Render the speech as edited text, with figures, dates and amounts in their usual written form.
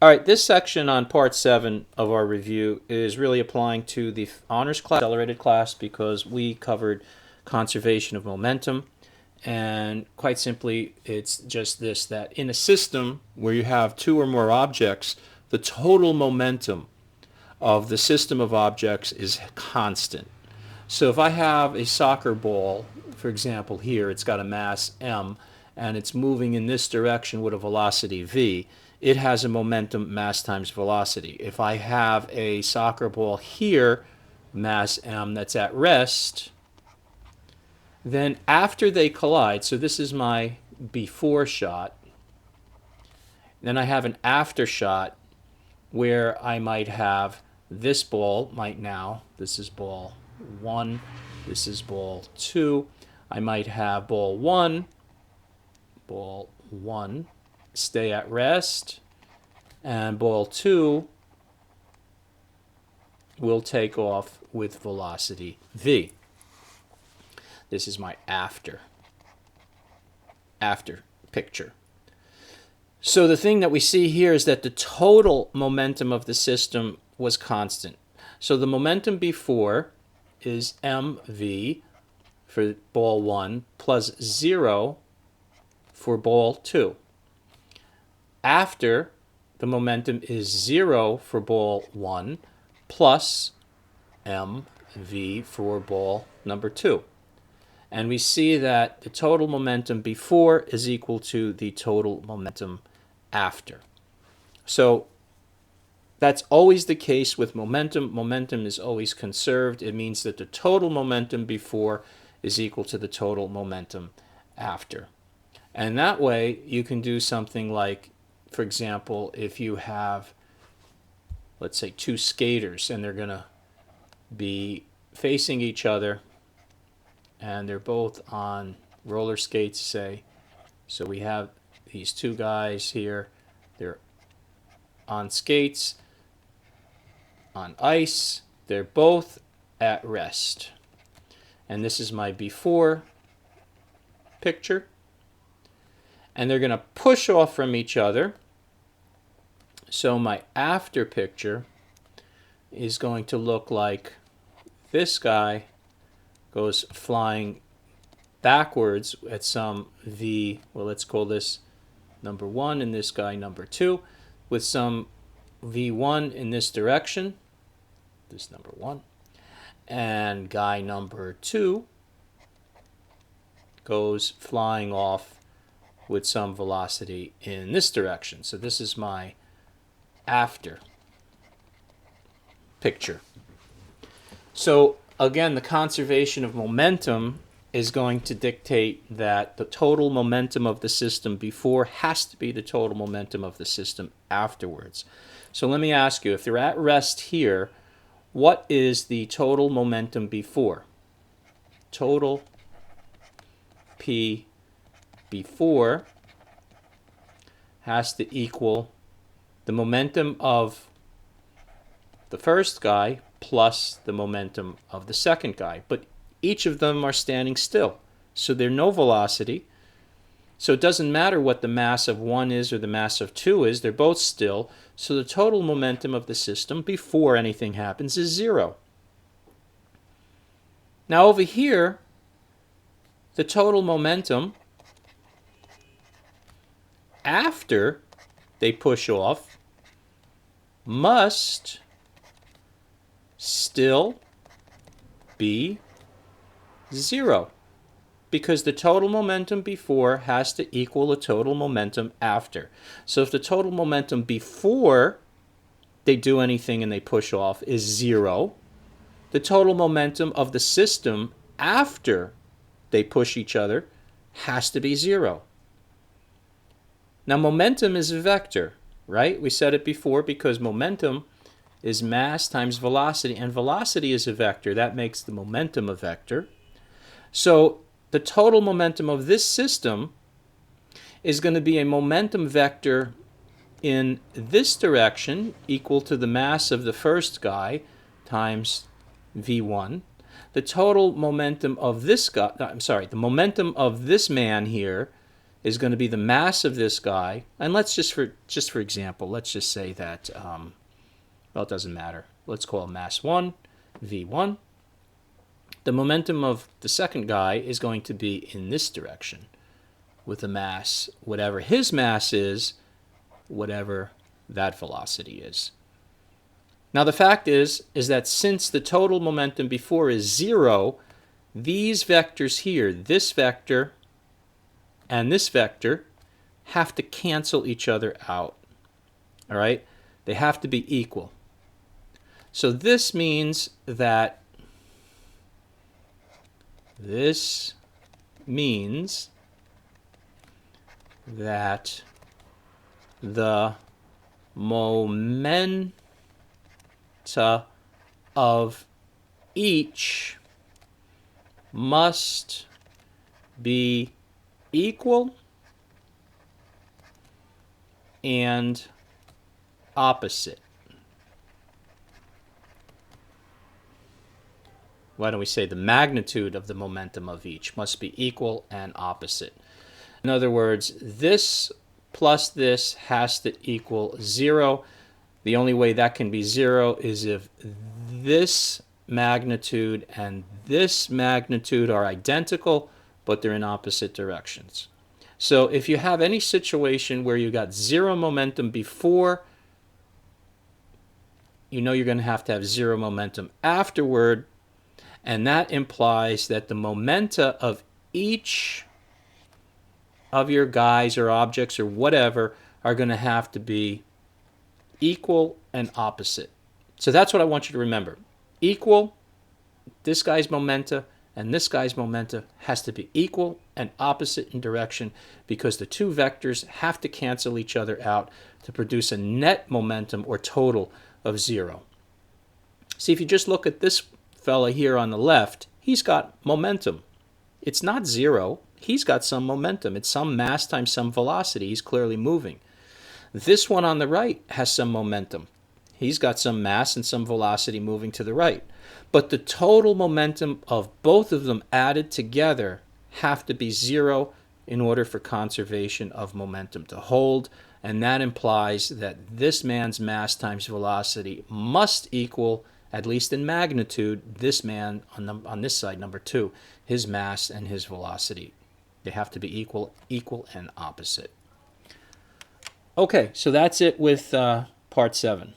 All right, this section on part 7 of our review is really applying to the honors class, accelerated class, because we covered conservation of momentum. And quite simply, it's just this, that in a system where you have two or more objects, the total momentum of the system of objects is constant. So if I have a soccer ball, for example, here, it's got a mass m, and it's moving in this direction with a velocity v, it has a momentum mass times velocity. If I have a soccer ball here, mass m, that's at rest, then after they collide, so this is my before shot, then I have an after shot where I might have this ball, this is ball 1, this is ball 2, I might have ball 1, stay at rest, and ball 2 will take off with velocity v. This is my after picture. So the thing that we see here is that the total momentum of the system was constant. So the momentum before is mv for ball 1 plus 0 for ball 2. After, the momentum is 0 for ball 1 plus mv for ball number 2. And we see that the total momentum before is equal to the total momentum after. So that's always the case with momentum. Momentum is always conserved. It means that the total momentum before is equal to the total momentum after. And that way you can do something like, for example, if you have, let's say, two skaters and they're going to be facing each other and they're both on roller skates, say. So we have these two guys here. They're on skates, on ice. They're both at rest. And this is my before picture. And they're going to push off from each other. So my after picture is going to look like this guy goes flying backwards at some v, well, let's call this number 1 and this guy number 2, with some v1 in this direction, this number 1, and guy number 2 goes flying off with some velocity in this direction. So this is my after picture. So again, the conservation of momentum is going to dictate that the total momentum of the system before has to be the total momentum of the system afterwards. So let me ask you, if you're at rest here, what is the total momentum before? Total P before has to equal the momentum of the first guy plus the momentum of the second guy. But each of them are standing still, so there's no velocity. So it doesn't matter what the mass of 1 is or the mass of 2 is, they're both still. So the total momentum of the system before anything happens is 0. Now over here, the total momentum after they push off must still be 0, because the total momentum before has to equal the total momentum after. So if the total momentum before they do anything and they push off is 0, the total momentum of the system after they push each other has to be 0. Now momentum is a vector, right? We said it before, because momentum is mass times velocity, and velocity is a vector. That makes the momentum a vector. So the total momentum of this system is going to be a momentum vector in this direction equal to the mass of the first guy times v1. The total momentum of this guy, the momentum of this man here is going to be the mass of this guy. And let's just for example, let's just say that, well, it doesn't matter. Let's call mass 1, v1. The momentum of the second guy is going to be in this direction with the mass, whatever his mass is, whatever that velocity is. Now the fact is that since the total momentum before is 0, these vectors here, this vector and this vector, have to cancel each other out. All right? They have to be equal. So this means that the momenta of each must be equal and opposite. Why don't we say the magnitude of the momentum of each must be equal and opposite? In other words, this plus this has to equal 0. The only way that can be 0 is if this magnitude and this magnitude are identical, but they're in opposite directions. So if you have any situation where you got 0 momentum before, you know you're going to have 0 momentum afterward, and that implies that the momenta of each of your guys or objects or whatever are going to have to be equal and opposite. So that's what I want you to remember. Equal, this guy's momenta and this guy's momenta has to be equal and opposite in direction, because the two vectors have to cancel each other out to produce a net momentum or total of 0. See, if you just look at this fella here on the left, he's got momentum. It's not 0. He's got some momentum. It's some mass times some velocity. He's clearly moving. This one on the right has some momentum. He's got some mass and some velocity moving to the right. But the total momentum of both of them added together have to be 0 in order for conservation of momentum to hold. And that implies that this man's mass times velocity must equal, at least in magnitude, this man on this side, number 2, his mass and his velocity. They have to be equal and opposite. Okay, so that's it with part 7.